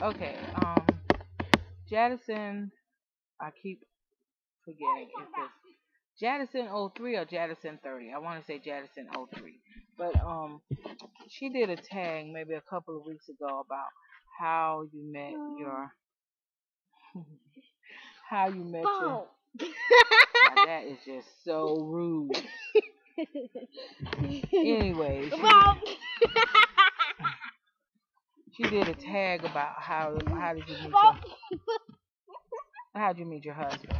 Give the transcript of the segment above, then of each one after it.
Okay. Jadison. I keep forgetting if it's Jadison 03 or Jadison 30. I want to say Jadison 03. But she did a tag maybe a couple of weeks ago about how you met your how you met your. Now that is just so rude. Anyway, she did a tag about how did you meet your husband.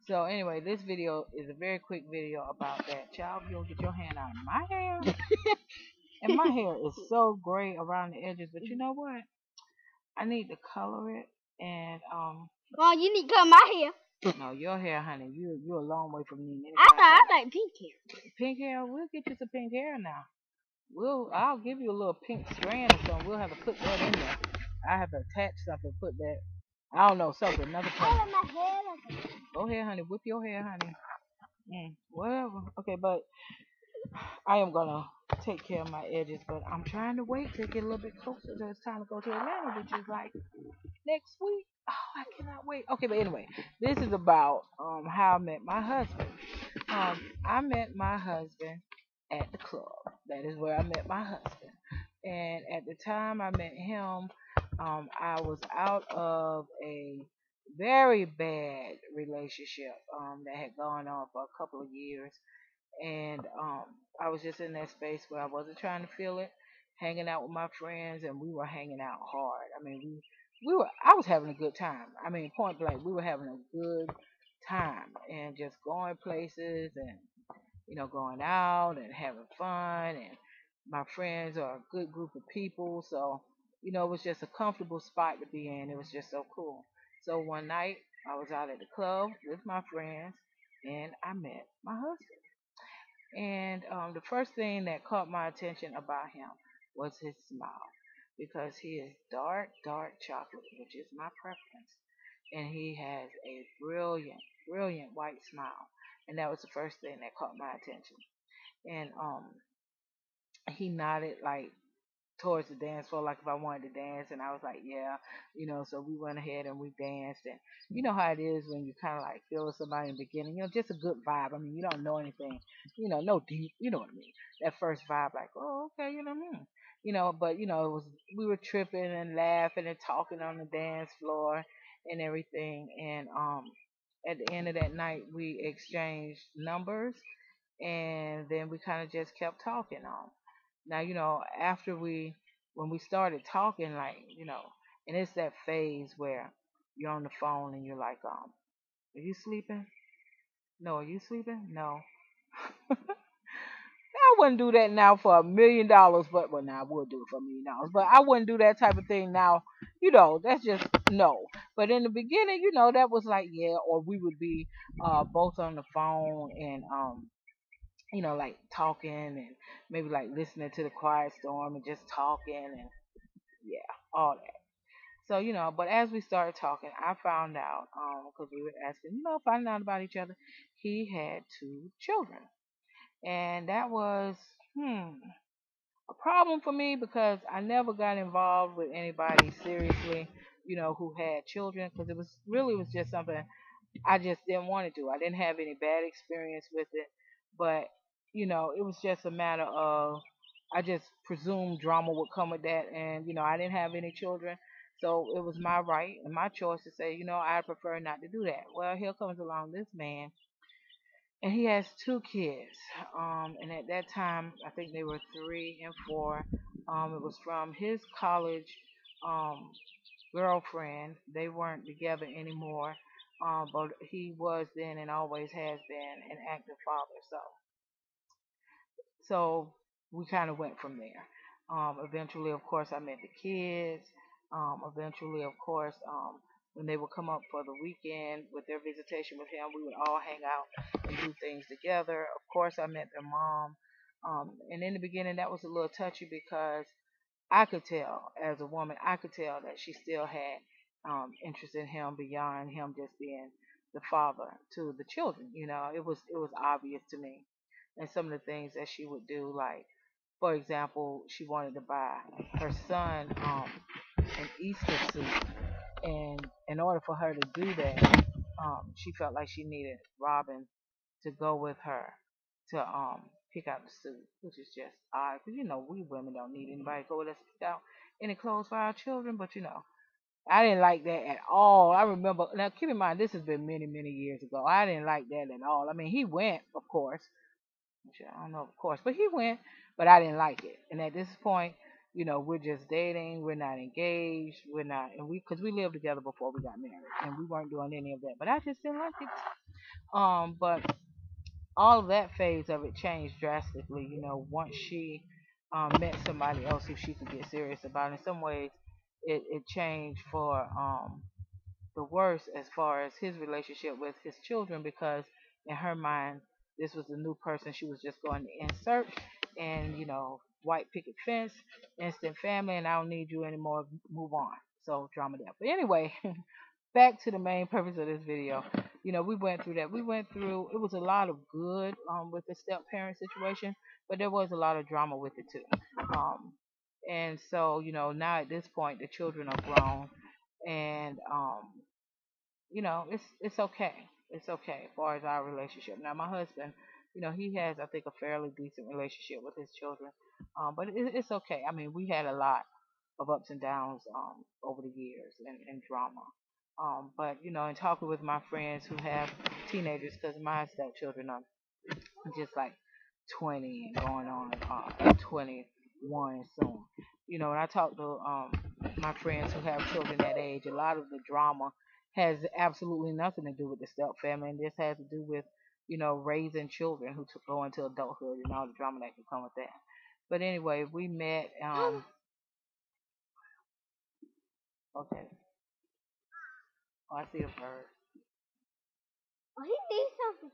So anyway, this video is a very quick video about that. Child, you'll get your hand out of my hair. And my hair is so gray around the edges, but you know what? I need to color it and Oh, you need to cut my hair. no, your hair, honey, you're a long way from me. I like pink hair. Pink hair, we'll get you some pink hair now. I'll give you a little pink strand or something. We'll have to put that in there. I have to attach something, put that. I don't know, something, another I color. like my hair like that. Go ahead, honey, whip your hair, honey. Whatever. Okay, but I am gonna take care of my edges, but I'm trying to wait to get a little bit closer to it's time to go to Atlanta, which is like next week. Oh, I cannot wait. Okay, but anyway, this is about how I met my husband. I met my husband at the club. That is where I met my husband. And at the time I met him, I was out of a very bad relationship that had gone on for a couple of years, and I was just in that space where I wasn't trying to feel it, hanging out with my friends, and we were hanging out hard. I mean, we were I was having a good time. I mean, point blank, we were having a good time and just going places and going out and having fun, and my friends are a good group of people, so it was just a comfortable spot to be in. It was just so cool. So one night I was out at the club with my friends and I met my husband. And the first thing that caught my attention about him was his smile, because he is dark, dark chocolate, which is my preference. And he has a brilliant, brilliant white smile. And that was the first thing that caught my attention. And he nodded like towards the dance floor, like if I wanted to dance, and I was like, yeah, so we went ahead and we danced, and you know how it is when you kind of like feel with somebody in the beginning, just a good vibe. I mean, you don't know anything, no deep, you know what I mean? That first vibe, like, oh, okay, but it was we were tripping and laughing and talking on the dance floor and everything, and at the end of that night, we exchanged numbers, and then we kind of just kept talking on. Now, after when we started talking, like, and it's that phase where you're on the phone and you're like, are you sleeping? No, are you sleeping? No. I wouldn't do that now for $1 million, but well, now I would do it for $1 million, but I wouldn't do that type of thing now. That's just no. But in the beginning, that was like yeah, or we would be both on the phone and like talking and maybe like listening to the quiet storm and just talking and yeah, all that. So, but as we started talking, I found out, because we were asking, finding out about each other, he had two children. And that was, a problem for me because I never got involved with anybody seriously, who had children, because it was really was just something I just didn't want to do. I didn't have any bad experience with it, but it was just a matter of I just presumed drama would come with that, and I didn't have any children, so it was my right and my choice to say, I prefer not to do that. Well, here comes along this man, and he has two kids, and at that time I think they were 3 and 4. It was from his college um, girlfriend. They weren't together anymore, but he was then and always has been an active father. So we kind of went from there. Eventually, of course, I met the kids. Eventually, of course, when they would come up for the weekend with their visitation with him, we would all hang out and do things together. Of course, I met their mom. And in the beginning, that was a little touchy because I could tell, as a woman, I could tell that she still had interest in him beyond him just being the father to the children. It was obvious to me, and some of the things that she would do, like for example, she wanted to buy her son an Easter suit, and in order for her to do that, she felt like she needed Robin to go with her to pick out the suit, which is just odd because we women don't need anybody to go with us to pick out any clothes for our children, but I didn't like that at all. I remember now. Keep in mind, this has been many, many years ago. I didn't like that at all. I mean, he went, of course. Which I don't know, of course, but he went, but I didn't like it. And at this point, we're just dating. We're not engaged. We're not, and because we lived together before we got married, and we weren't doing any of that. But I just didn't like it. But all of that phase of it changed drastically. Once she met somebody else who she could get serious about. In some ways, it changed for the worse as far as his relationship with his children because in her mind this was a new person she was just going to insert and white picket fence, instant family, and I don't need you anymore, move on. So drama there. But anyway, back to the main purpose of this video. We went through that. We went through, it was a lot of good with the step parent situation, but there was a lot of drama with it too. And so now at this point the children are grown, and it's okay. It's okay as far as our relationship. Now, my husband, he has, I think, a fairly decent relationship with his children, but it's okay. I mean, we had a lot of ups and downs over the years and drama. But in talking with my friends who have teenagers, because my stepchildren are just like 20 and going on 21 soon. When I talk to my friends who have children that age, a lot of the drama has absolutely nothing to do with the step family, and this has to do with raising children who go into adulthood and all the drama that can come with that. But anyway, we met. Okay, oh, I see a bird. Oh, he needs something.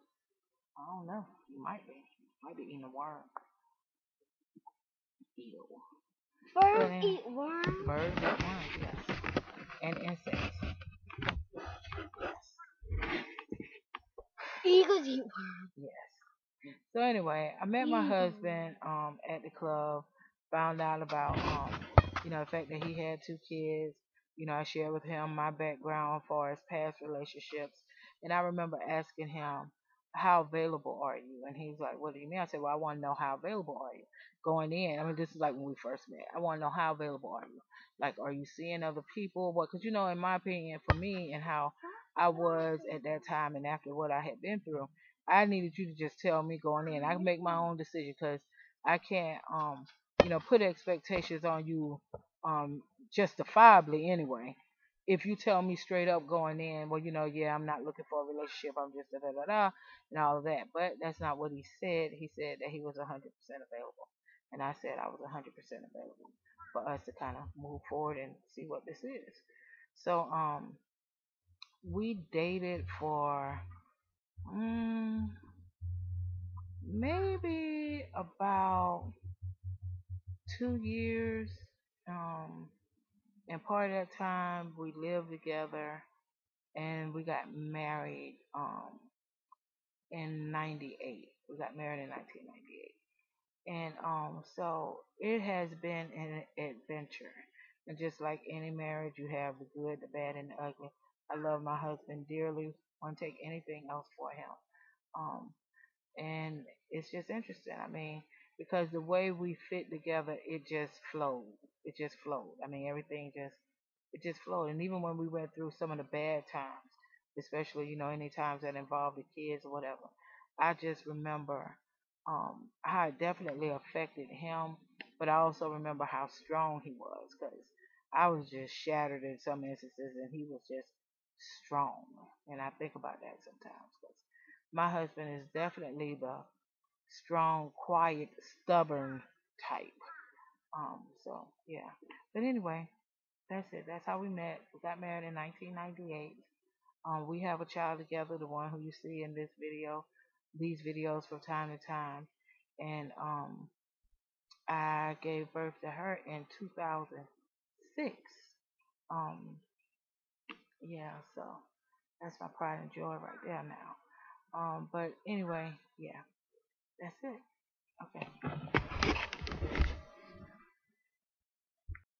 I don't know. He might be eating a worm. Ew. Birds eat worms. Birds eat worms, yes, and insects. Eagles eat worms. Yes. So anyway, I met my husband at the club, found out about the fact that he had two kids. I shared with him my background as far as past relationships, and I remember asking him, "How available are you?" And he's like, "What do you mean?" I said, "Well, I want to know how available are you going in. I mean, this is like when we first met. I want to know how available are you. Like, are you seeing other people? What? Because in my opinion, for me and how I was at that time and after what I had been through." I needed you to just tell me going in. I can make my own decision because I can't, put expectations on you, justifiably anyway. If you tell me straight up going in, well, yeah, I'm not looking for a relationship. I'm just da da da da and all of that. But that's not what he said. He said that he was 100% available, and I said I was 100% available for us to kind of move forward and see what this is. So, we dated for. Mm, Maybe about 2 years. Um, and part of that time we lived together and we got married in 98. We got married in 1998. And so it has been an adventure. And just like any marriage, you have the good, the bad, and the ugly. I love my husband dearly. Wouldn't take anything else for him. Um, and it's just interesting. I mean, because the way we fit together, it just flowed. It just flowed. I mean, everything just it just flowed. And even when we went through some of the bad times, especially any times that involved the kids or whatever, I just remember how it definitely affected him, but I also remember how strong he was because I was just shattered in some instances, and he was just strong. And I think about that sometimes because my husband is definitely the strong, quiet, stubborn type. So yeah. But anyway, that's it. That's how we met. We got married in 1998. We have a child together, the one who you see in this video, these videos from time to time, and I gave birth to her in 2006. Um, yeah. So that's my pride and joy right there now. But anyway, yeah, that's it. Okay.